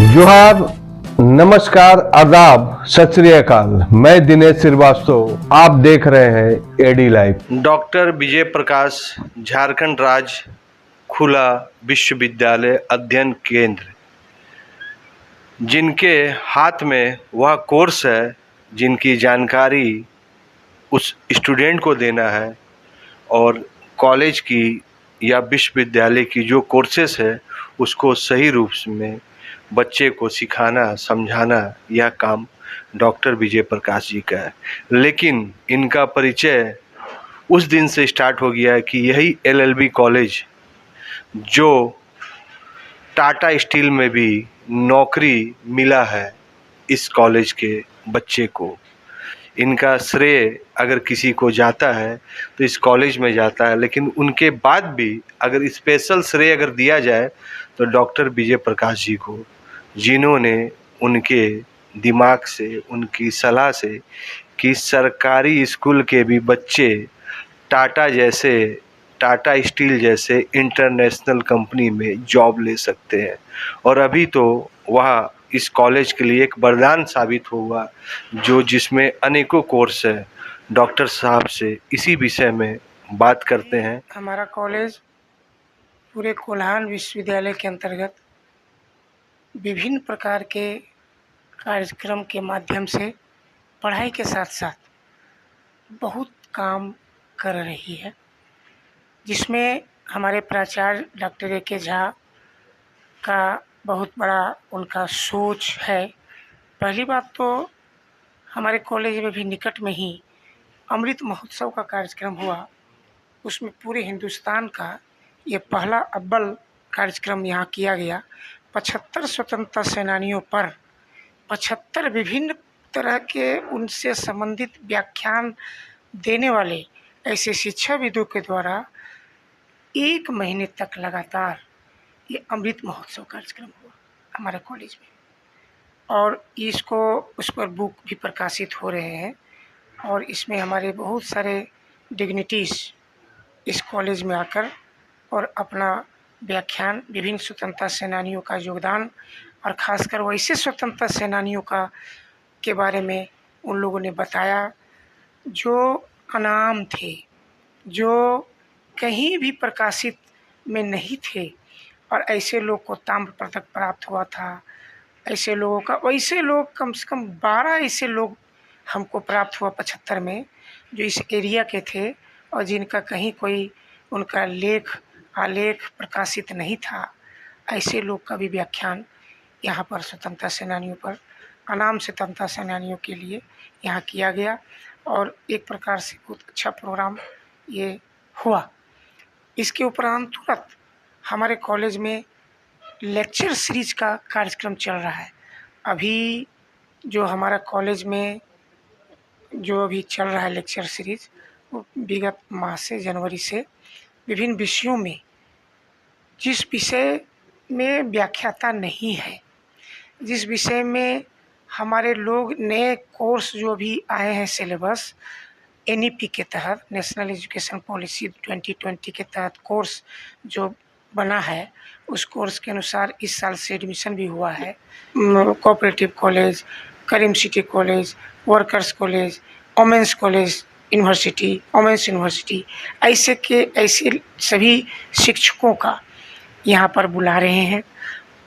जोहार, नमस्कार, आदाब, सत श्री अकाल। मैं दिनेश श्रीवास्तव, आप देख रहे हैं AD live. Doctor Vijay Prakash Jharkhand राज्य खुला विश्वविद्यालय अध्ययन केंद्र, जिनके हाथ में वह कोर्स है जिनकी जानकारी उस स्टूडेंट को देना है और कॉलेज की या विश्वविद्यालय की जो कोर्सेस है उसको सही रूप में बच्चे को सिखाना समझाना, यह काम डॉक्टर विजय प्रकाश जी का है। लेकिन इनका परिचय उस दिन से स्टार्ट हो गया है कि यही एलएलबी कॉलेज जो टाटा स्टील में भी नौकरी मिला है इस कॉलेज के बच्चे को, इनका श्रेय अगर किसी को जाता है तो इस कॉलेज में जाता है। लेकिन उनके बाद भी अगर स्पेशल श्रेय अगर दिया जाए तो डॉक्टर विजय प्रकाश जी को, जिन्होंने उनके दिमाग से, उनकी सलाह से कि सरकारी स्कूल के भी बच्चे टाटा स्टील जैसे इंटरनेशनल कंपनी में जॉब ले सकते हैं। और अभी तो वह इस कॉलेज के लिए एक वरदान साबित हुआ, जिसमें अनेकों कोर्स है। डॉक्टर साहब से इसी विषय में बात करते हैं। हमारा कॉलेज पूरे कोल्हान विश्वविद्यालय के अंतर्गत विभिन्न प्रकार के कार्यक्रम के माध्यम से पढ़ाई के साथ साथ बहुत काम कर रही है, जिसमें हमारे प्राचार्य डॉक्टर ए.के. झा का बहुत बड़ा उनका सोच है। पहली बात तो हमारे कॉलेज में भी निकट में ही अमृत महोत्सव का कार्यक्रम हुआ, उसमें पूरे हिंदुस्तान का ये पहला अव्वल कार्यक्रम यहाँ किया गया। 75 स्वतंत्रता सेनानियों पर 75 विभिन्न तरह के उनसे संबंधित व्याख्यान देने वाले ऐसे शिक्षाविदों के द्वारा 1 महीने तक लगातार ये अमृत महोत्सव कार्यक्रम हुआ हमारे कॉलेज में, और इसको उस पर बुक भी प्रकाशित हो रहे हैं। और इसमें हमारे बहुत सारे डिग्निटीज़ इस कॉलेज में आकर और अपना व्याख्यान विभिन्न स्वतंत्रता सेनानियों का योगदान और ख़ासकर वैसे स्वतंत्रता सेनानियों के बारे में उन लोगों ने बताया जो अनाम थे, जो कहीं भी प्रकाशित में नहीं थे, और ऐसे लोग को ताम्र पदक प्राप्त हुआ था। ऐसे लोगों का, वैसे लोग कम से कम 12 ऐसे लोग हमको प्राप्त हुआ 75 में, जो इस एरिया के थे और जिनका कहीं कोई उनका लेख आलेख प्रकाशित नहीं था। ऐसे लोग का भी व्याख्यान यहाँ पर स्वतंत्रता सेनानियों पर, अनाम स्वतंत्रता सेनानियों के लिए यहाँ किया गया, और एक प्रकार से बहुत अच्छा प्रोग्राम ये हुआ। इसके उपरांत तुरंत हमारे कॉलेज में लेक्चर सीरीज का कार्यक्रम चल रहा है। अभी जो हमारा कॉलेज में जो अभी चल रहा है लेक्चर सीरीज, वो विगत माह से, जनवरी से विभिन्न विषयों में, जिस विषय में व्याख्याता नहीं है, जिस विषय में हमारे लोग नए कोर्स जो भी आए हैं सिलेबस एनईपी के तहत, नेशनल एजुकेशन पॉलिसी 2020 के तहत कोर्स जो बना है, उस कोर्स के अनुसार इस साल से एडमिशन भी हुआ है। Cooperative college, Karim city college, workers college, women's college university, women's university, ऐसे सभी शिक्षकों का यहाँ पर बुला रहे हैं।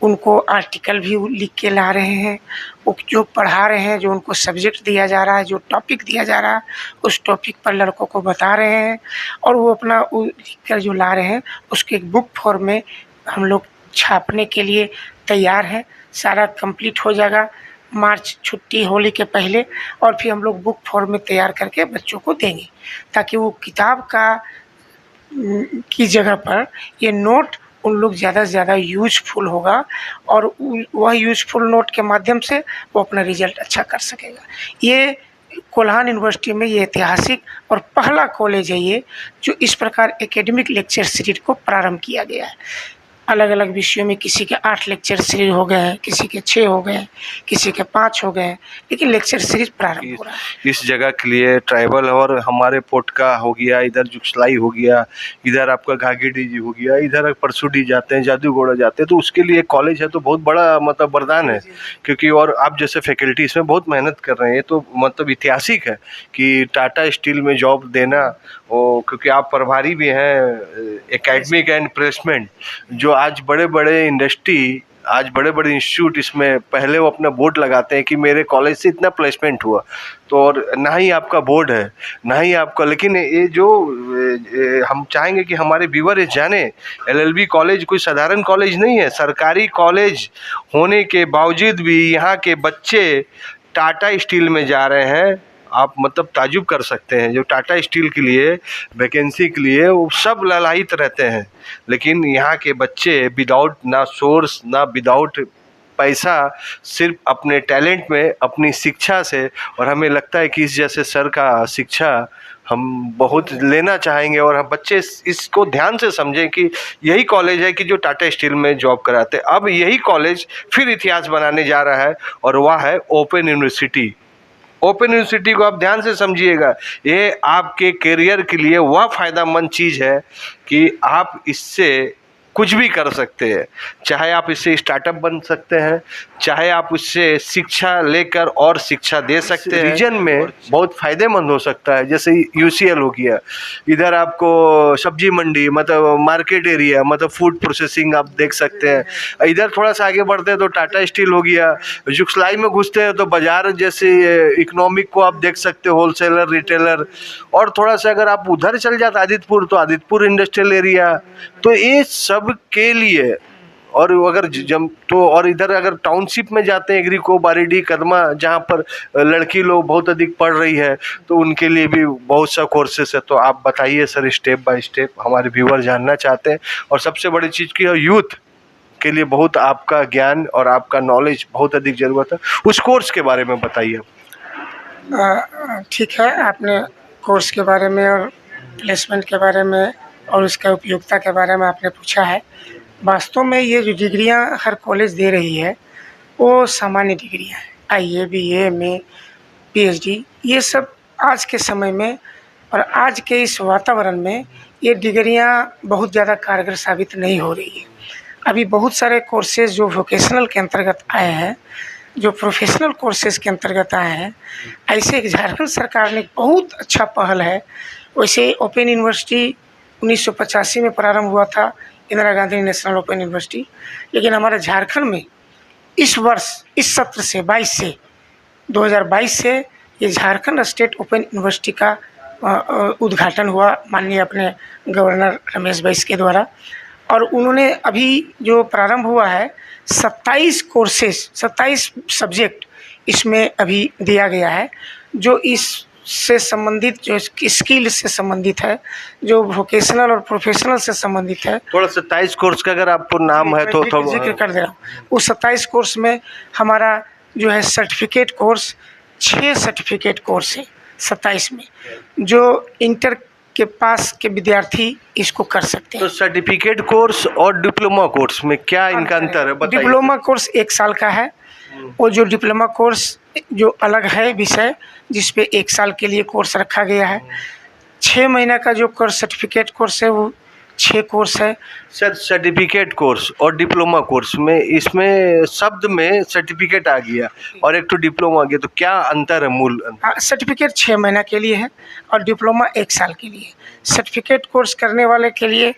उनको आर्टिकल भी लिख के ला रहे हैं। वो जो पढ़ा रहे हैं, जो उनको सब्जेक्ट दिया जा रहा है, जो टॉपिक दिया जा रहा है, उस टॉपिक पर लड़कों को बता रहे हैं, और वो अपना लिख कर जो ला रहे हैं उसके एक बुक फॉर्म में हम लोग छापने के लिए तैयार हैं। सारा कंप्लीट हो जाएगा मार्च छुट्टी होली के पहले, और फिर हम लोग बुक फॉर्म में तैयार करके बच्चों को देंगे, ताकि वो किताब की जगह पर ये नोट उन लोग ज़्यादा से ज़्यादा यूजफुल होगा, और वह यूजफुल नोट के माध्यम से वो अपना रिजल्ट अच्छा कर सकेगा। ये कोल्हान यूनिवर्सिटी में ये ऐतिहासिक और पहला कॉलेज है ये, जो इस प्रकार एकेडमिक लेक्चर सीरीज को प्रारंभ किया गया है। अलग अलग विषयों में किसी के 8 लेक्चर सीरीज हो गए हैं, किसी के 6 हो गए हैं, किसी के 5 हो गए हैं, लेकिन लेक्चर सीरीज प्रारंभ हो रहा है। इस जगह के लिए ट्राइबल और हमारे पोटका हो गया, इधर जुगसलाई हो गया, इधर आपका घाघीडी जी हो गया, इधर परसुडी जाते हैं, जादूगोड़ा जाते हैं, तो उसके लिए कॉलेज है तो बहुत बड़ा मतलब वरदान है। क्योंकि और आप जैसे फैकल्टी इसमें बहुत मेहनत कर रहे हैं, तो मतलब ऐतिहासिक है कि टाटा स्टील में जॉब देना, और क्योंकि आप प्रभारी भी हैं एकेडमिक एंड प्लेसमेंट, जो आज बड़े बड़े इंडस्ट्री, आज बड़े बड़े इंस्टीट्यूट इसमें पहले वो अपना बोर्ड लगाते हैं कि मेरे कॉलेज से इतना प्लेसमेंट हुआ। तो और ना ही आपका बोर्ड है, ना ही आपका, लेकिन ये जो हम चाहेंगे कि हमारे व्यूअर ये जाने, एलएलबी कॉलेज कोई साधारण कॉलेज नहीं है। सरकारी कॉलेज होने के बावजूद भी यहाँ के बच्चे टाटा स्टील में जा रहे हैं। आप मतलब ताजुब कर सकते हैं, जो टाटा स्टील के लिए वैकेंसी के लिए वो सब ललायित रहते हैं, लेकिन यहाँ के बच्चे विदाउट ना सोर्स ना विदाउट पैसा, सिर्फ अपने टैलेंट में, अपनी शिक्षा से, और हमें लगता है कि इस जैसे सर का शिक्षा हम बहुत लेना चाहेंगे, और हम बच्चे इसको ध्यान से समझें कि यही कॉलेज है कि जो टाटा स्टील में जॉब कराते। अब यही कॉलेज फिर इतिहास बनाने जा रहा है, और वह है ओपन यूनिवर्सिटी। ओपन यूनिवर्सिटी को आप ध्यान से समझिएगा, ये आपके करियर के लिए वह फ़ायदेमंद चीज़ है कि आप इससे कुछ भी कर सकते हैं। चाहे आप इससे स्टार्टअप बन सकते हैं, चाहे आप उससे शिक्षा लेकर और शिक्षा दे सकते हैं। रीजन में बहुत फ़ायदेमंद हो सकता है, जैसे यूसीएल हो गया, इधर आपको सब्जी मंडी मतलब मार्केट एरिया, मतलब फूड प्रोसेसिंग आप देख सकते हैं। इधर थोड़ा सा आगे बढ़ते हैं तो टाटा स्टील हो गया, जुगसलाई में घुसते हैं तो बाज़ार जैसे इकोनॉमिक को आप देख सकते हो, होलसेलर, रिटेलर। और थोड़ा सा अगर आप उधर चल जाते आदितपुर, तो आदितपुर इंडस्ट्रियल एरिया, तो ये सब के लिए। और अगर तो और इधर अगर टाउनशिप में जाते हैं, एग्रीको, बारीडी, कदमा, जहाँ पर लड़की लोग बहुत अधिक पढ़ रही है, तो उनके लिए भी बहुत सा कोर्सेस है। तो आप बताइए सर, स्टेप बाय स्टेप, हमारे व्यूअर जानना चाहते हैं। और सबसे बड़ी चीज़ की है, यूथ के लिए बहुत आपका ज्ञान और आपका नॉलेज बहुत अधिक ज़रूरत है, उस कोर्स के बारे में बताइए। ठीक है, आपने कोर्स के बारे में और प्लेसमेंट के बारे में और उसका उपयोगिता के बारे में आपने पूछा है। वास्तव में ये जो डिग्रियां हर कॉलेज दे रही है वो सामान्य डिग्रियां हैं, आईए, बीए, एमए, पीएचडी, ये सब आज के समय में और आज के इस वातावरण में ये डिग्रियां बहुत ज़्यादा कारगर साबित नहीं हो रही है। अभी बहुत सारे कोर्सेज जो वोकेशनल के अंतर्गत आए हैं, जो प्रोफेशनल कोर्सेज के अंतर्गत आए हैं, ऐसे एक झारखंड सरकार ने बहुत अच्छा पहल है। वैसे ओपन यूनिवर्सिटी 1985 में प्रारंभ हुआ था, Indira Gandhi national open university, लेकिन हमारे झारखंड में इस वर्ष, इस सत्र से 2022 से ये झारखंड स्टेट ओपन यूनिवर्सिटी का उद्घाटन हुआ माननीय अपने गवर्नर रमेश बैस के द्वारा। और उन्होंने अभी जो प्रारंभ हुआ है 27 कोर्सेज, 27 सब्जेक्ट इसमें अभी दिया गया है, जो इससे संबंधित, जो स्किल से संबंधित है, जो वोकेशनल और प्रोफेशनल से संबंधित है। थोड़ा 27 कोर्स का अगर आपको नाम है तो जिक्र कर दे रहा हूँ। उस 27 कोर्स में हमारा जो है सर्टिफिकेट कोर्स, 6 सर्टिफिकेट कोर्स है 27 में, जो इंटर के पास के विद्यार्थी इसको कर सकते हैं। तो सर्टिफिकेट कोर्स और डिप्लोमा कोर्स में क्या इनका अंतर है, बताइए। डिप्लोमा कोर्स 1 साल का है, और जो डिप्लोमा कोर्स जो अलग है विषय, जिस पे 1 साल के लिए कोर्स रखा गया है। 6 महीना का जो कोर्स सर्टिफिकेट कोर्स है वो 6 कोर्स है। सर, सर्टिफिकेट कोर्स और डिप्लोमा कोर्स में, इसमें शब्द में सर्टिफिकेट आ गया और एक तो डिप्लोमा आ गया, तो क्या अंतर है, मूल अंतर? सर्टिफिकेट 6 महीना के लिए है और डिप्लोमा 1 साल के लिए। सर्टिफिकेट कोर्स करने वाले के लिए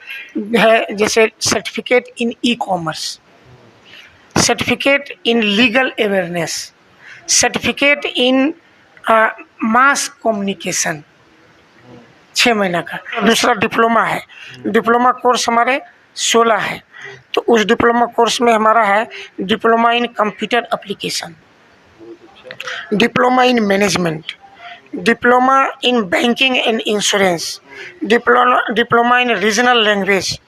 है जैसे certificate in e commerce, certificate in legal awareness, certificate in mass communication, 6 महीना का। दूसरा डिप्लोमा है, डिप्लोमा कोर्स हमारे 16 है। तो उस डिप्लोमा कोर्स में हमारा है diploma in computer application, diploma in management, diploma in banking and insurance, diploma in regional language,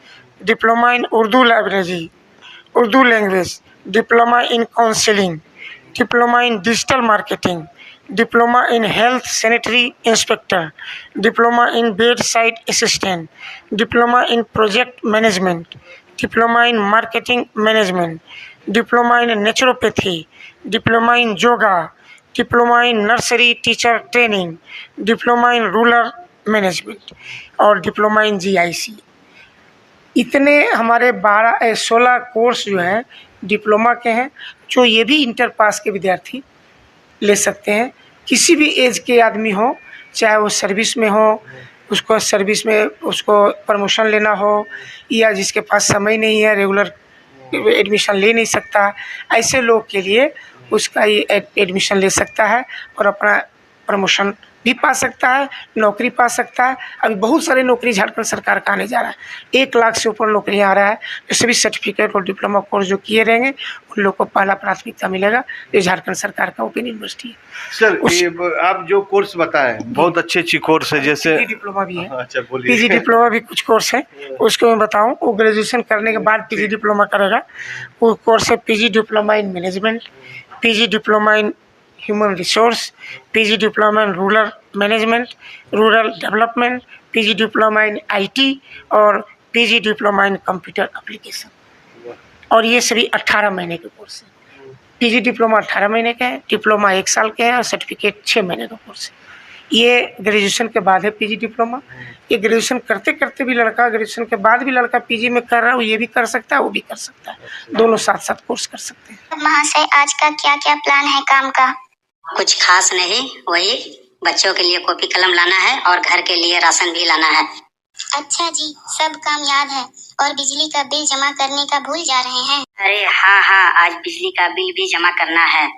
diploma in Urdu language, diploma in counselling, diploma in digital marketing, diploma in health sanitary inspector, diploma in bed side assistant, diploma in project management, diploma in marketing management, diploma in naturopathy, diploma in yoga, diploma in nursery teacher training, diploma in rural management और diploma in GIC. इतने हमारे 16 course जो हैं diploma के हैं, जो ये भी इंटर पास के विद्यार्थी ले सकते हैं। किसी भी एज के आदमी हो, चाहे वो सर्विस में हो, उसको सर्विस में उसको प्रमोशन लेना हो, या जिसके पास समय नहीं है, रेगुलर एडमिशन ले नहीं सकता, ऐसे लोग के लिए उसका ये एडमिशन ले सकता है और अपना प्रमोशन भी पा सकता है, नौकरी पा सकता है। अभी बहुत सारे नौकरी झारखंड सरकार का आने जा रहा है, 1 लाख से ऊपर नौकरियां आ रहा है। जो सभी सर्टिफिकेट और डिप्लोमा कोर्स जो किए रहेंगे उन लोग को पहला प्राथमिकता मिलेगा। ये झारखंड सरकार का ओपन यूनिवर्सिटी है। सर ये आप जो कोर्स बताएं बहुत अच्छी कोर्स है, जैसे पीजी डिप्लोमा भी है। अच्छा बोलिए। पीजी डिप्लोमा भी कुछ कोर्स है, उसको मैं बताऊं। वो ग्रेजुएशन करने के बाद पीजी डिप्लोमा करेगा। वो कोर्स है PG diploma in management, PG diploma in human resource, PG diploma in rural management, rural development, PG diploma in IT और PG diploma in computer application. और ये सभी 18 महीने के कोर्स हैं। पीजी डिप्लोमा 18 महीने का है, डिप्लोमा 1 साल के है और सर्टिफिकेट 6 महीने का कोर्स है। ये ग्रेजुएशन के बाद है पीजी डिप्लोमा। ये ग्रेजुएशन करते करते भी लड़का, ग्रेजुएशन के बाद भी लड़का पीजी में कर रहा है, वो ये भी कर सकता है, वो भी कर सकता है, दोनों साथ साथ कोर्स कर सकते हैं। महाशय, आज का क्या क्या प्लान है काम का? कुछ खास नहीं, वही बच्चों के लिए कॉपी कलम लाना है और घर के लिए राशन भी लाना है। अच्छा जी, सब काम याद है। और बिजली का बिल जमा करने का भूल जा रहे हैं? अरे हाँ, आज बिजली का बिल भी जमा करना है।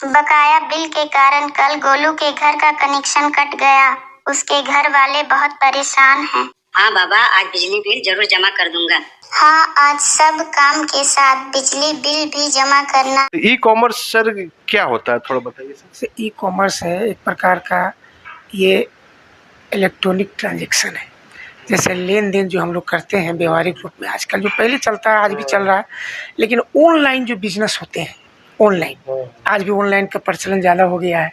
बकाया बिल के कारण कल गोलू के घर का कनेक्शन कट गया, उसके घर वाले बहुत परेशान हैं। हाँ बाबा, आज बिजली बिल जरूर जमा कर दूंगा। हाँ, आज सब काम के साथ बिजली बिल भी जमा करना। ई कॉमर्स सर क्या होता है, थोड़ा बताइए सर। ई कॉमर्स है एक प्रकार का, ये इलेक्ट्रॉनिक ट्रांजैक्शन है। जैसे लेन देन जो हम लोग करते हैं व्यवहारिक रूप में, आजकल जो पहले चलता है आज भी चल रहा है, लेकिन ऑनलाइन जो बिजनेस होते हैं, ऑनलाइन आज भी ऑनलाइन का प्रचलन ज़्यादा हो गया है,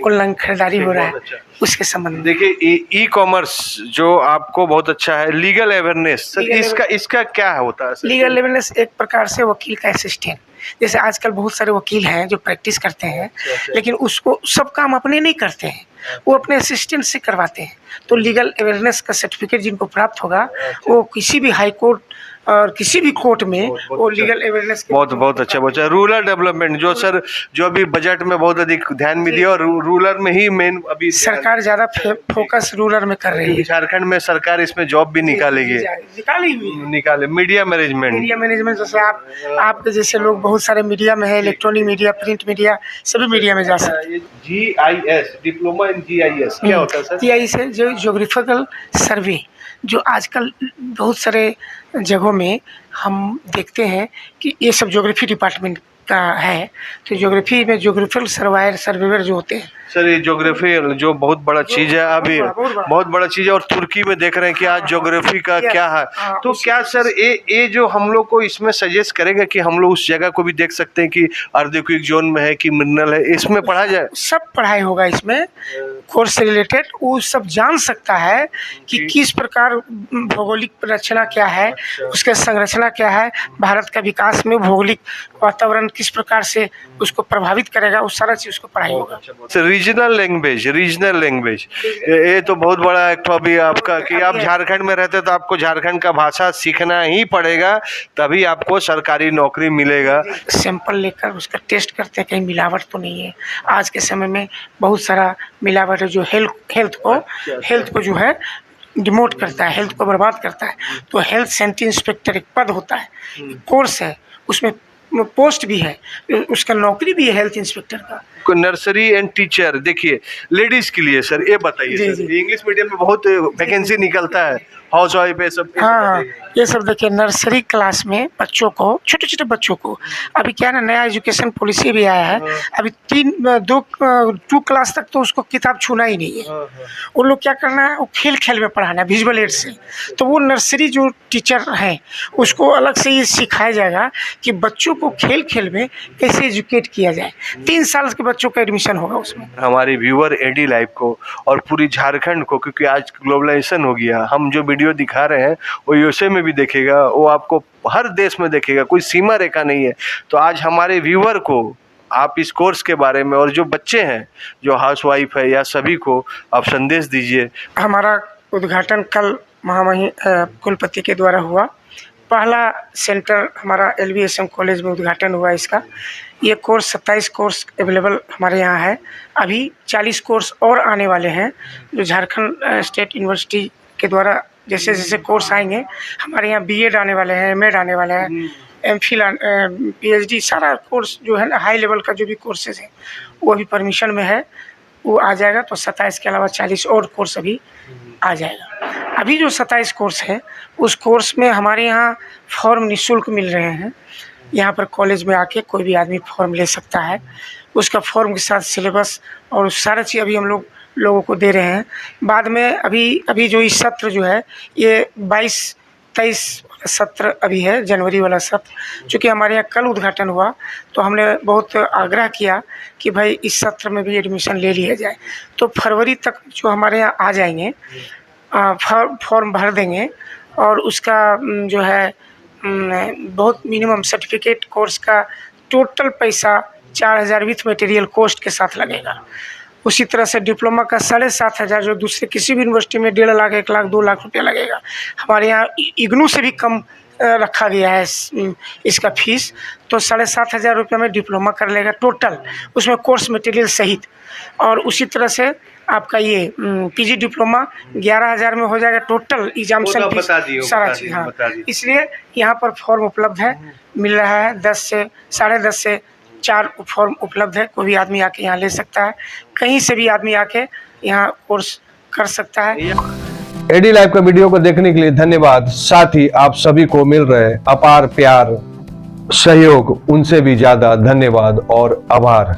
ऑनलाइन खरीदारी हो रहा है, उसके संबंध में। देखिए ई कॉमर्स जो आपको बहुत अच्छा है। लीगल अवेयरनेस सर, इसका क्या होता है? लीगल अवेयरनेस एक प्रकार से वकील का असिस्टेंट। जैसे आजकल बहुत सारे वकील हैं जो प्रैक्टिस करते हैं, लेकिन उसको सब काम अपने नहीं करते हैं, वो अपने असिस्टेंट से करवाते हैं। तो लीगल अवेयरनेस का सर्टिफिकेट जिनको प्राप्त होगा, वो किसी भी हाई कोर्ट और किसी भी कोर्ट में वो लीगल अवेयरनेस बहुत अच्छा। रूरल डेवलपमेंट जो सर, जो अभी बजट में बहुत अधिक ध्यान में दिया, और रूरल में ही मेन अभी सरकार ज़्यादा फोकस रूरल में कर रही है। झारखंड में सरकार इसमें जॉब भी निकालेगी, निकाले। मीडिया मैनेजमेंट जैसे आपके जैसे लोग बहुत सारे मीडिया में है, इलेक्ट्रॉनिक मीडिया, प्रिंट मीडिया, सभी मीडिया में जा सकते हैं। GIS, डिप्लोमा इन GIS क्या होता है सर? GIS है जो ज्योग्राफिकल सर्वे, जो आजकल बहुत सारे जगहों में हम देखते हैं कि ये सब ज्योग्राफी डिपार्टमेंट का है। तो ज्योग्राफी में ज्योग्राफिकल सर्वेयर जो होते हैं सर, ये ज्योग्राफी जो बहुत बड़ा चीज़ है, अभी बहुत बड़ा चीज़ है। और तुर्की में देख रहे हैं कि आज ज्योग्राफी का क्या है। तो क्या सर ये जो हम लोग को इसमें सजेस्ट करेगा कि हम लोग उस जगह को भी देख सकते हैं कि अर्धक्विक जोन में है कि मिनरल है, इसमें पढ़ा जाए? सब पढ़ाई होगा इसमें, कोर्स से रिलेटेड। वो सब जान सकता है कि किस प्रकार भौगोलिक रचना क्या है, उसके संरचना क्या है, भारत का विकास में भौगोलिक वातावरण किस प्रकार से उसको प्रभावित करेगा, उस सारा चीज़ उसको पढ़ाई होगा। रीजनल लैंग्वेज ये तो बहुत बड़ा एक तो अभी आपका कि आप झारखंड में रहते तो आपको झारखंड का भाषा सीखना ही पड़ेगा, तभी आपको सरकारी नौकरी मिलेगा। सैंपल लेकर उसका टेस्ट करते हैं, कहीं मिलावट तो नहीं है। आज के समय में बहुत सारा मिलावट है जो हेल्थ को जो है डिमोट करता है, हेल्थ को बर्बाद करता है। तो हेल्थ सेंटर इंस्पेक्टर एक पद होता है, कोर्स है, उसमें पोस्ट भी है, उसका नौकरी भी है हेल्थ इंस्पेक्टर का। नर्सरी एंड टीचर, देखिए लेडीज के लिए सर ये बताइए सर, इंग्लिश मीडियम में बहुत वैकेंसी निकलता है, हाउस वाइफ है सब। हाँ, ये सब देखिए नर्सरी क्लास में बच्चों को, छोटे छोटे बच्चों को, अभी क्या ना नया एजुकेशन पॉलिसी भी आया है, अभी 2 क्लास तक तो उसको किताब छूना ही नहीं है। वो लोग क्या करना है, वो खेल खेल में पढ़ाना है, विजुअल एड से। तो वो नर्सरी जो टीचर हैं उसको अलग से ये सिखाया जाएगा कि बच्चों को खेल खेल में कैसे एजुकेट किया जाए। 3 साल के बच्चों का एडमिशन होगा उसमें। हमारे व्यूअर एडी लाइव को और पूरी झारखंड को, क्योंकि आज ग्लोबलाइजेशन हो गया, हम जो वीडियो दिखा रहे हैं वो यूएसए में भी देखेगा, वो आपको हर देश में देखेगा, कोई सीमा रेखा नहीं है। तो आज हमारे व्यूअर को आप इस कोर्स के बारे में, और जो बच्चे हैं जो हाउसवाइफ है या सभी को आप संदेश दीजिए। हमारा उद्घाटन कल महामहिम कुलपति के द्वारा हुआ। पहला सेंटर हमारा LVSM कॉलेज में उद्घाटन हुआ इसका। ये कोर्स 27 कोर्स अवेलेबल हमारे यहाँ है। अभी 40 कोर्स और आने वाले हैं जो झारखंड स्टेट यूनिवर्सिटी के द्वारा जैसे जैसे कोर्स आएंगे। हमारे यहाँ BEd आने वाले हैं, MAd आने वाले हैं, MPhil PhD, सारा कोर्स जो है ना हाई लेवल का जो भी कोर्सेज है वो अभी परमिशन में है, वो आ जाएगा। तो 27 के अलावा 40 और कोर्स अभी आ जाएगा। अभी जो 27 कोर्स है उस कोर्स में हमारे यहाँ फॉर्म निःशुल्क मिल रहे हैं। यहाँ पर कॉलेज में आके कोई भी आदमी फॉर्म ले सकता है। उसका फॉर्म के साथ सिलेबस और सारा चीज़ अभी हम लोगों को दे रहे हैं। बाद में अभी जो इस सत्र जो है ये 22-23 सत्र अभी है, जनवरी वाला सत्र। चूँकि हमारे यहाँ कल उद्घाटन हुआ तो हमने बहुत आग्रह किया कि भाई इस सत्र में भी एडमिशन ले लिया जाए। तो फरवरी तक जो हमारे यहाँ आ जाएंगे फॉर्म भर देंगे और उसका जो है बहुत मिनिमम सर्टिफिकेट कोर्स का टोटल पैसा 4000 विथ मटेरियल कॉस्ट के साथ लगेगा। उसी तरह से डिप्लोमा का 7500 जो दूसरे किसी भी यूनिवर्सिटी में 1.5 लाख 1 लाख 2 लाख रुपया लगेगा, हमारे यहाँ इग्नू से भी कम रखा गया है इसका फीस। तो 7500 रुपये में डिप्लोमा कर लेगा टोटल, उसमें कोर्स मटेरियल सहित। और उसी तरह से आपका ये PG डिप्लोमा 11000 में हो जाएगा टोटल एग्जामिनेशन फीस सारा चीज़। हाँ, इसलिए यहाँ पर फॉर्म उपलब्ध है, मिल रहा है 10 से 10:30 से 4 फॉर्म उपलब्ध है। कोई भी आदमी आके यहाँ ले सकता है, कहीं से भी आदमी आके यहाँ कोर्स कर सकता है। एडी लाइव का वीडियो को देखने के लिए धन्यवाद। साथ ही आप सभी को मिल रहे अपार प्यार, सहयोग, उनसे भी ज्यादा धन्यवाद और आभार।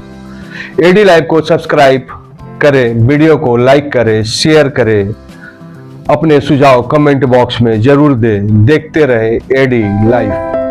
एडी लाइव को सब्सक्राइब करें, वीडियो को लाइक करें, शेयर करें, अपने सुझाव कमेंट बॉक्स में जरूर दें। देखते रहे एडी लाइव।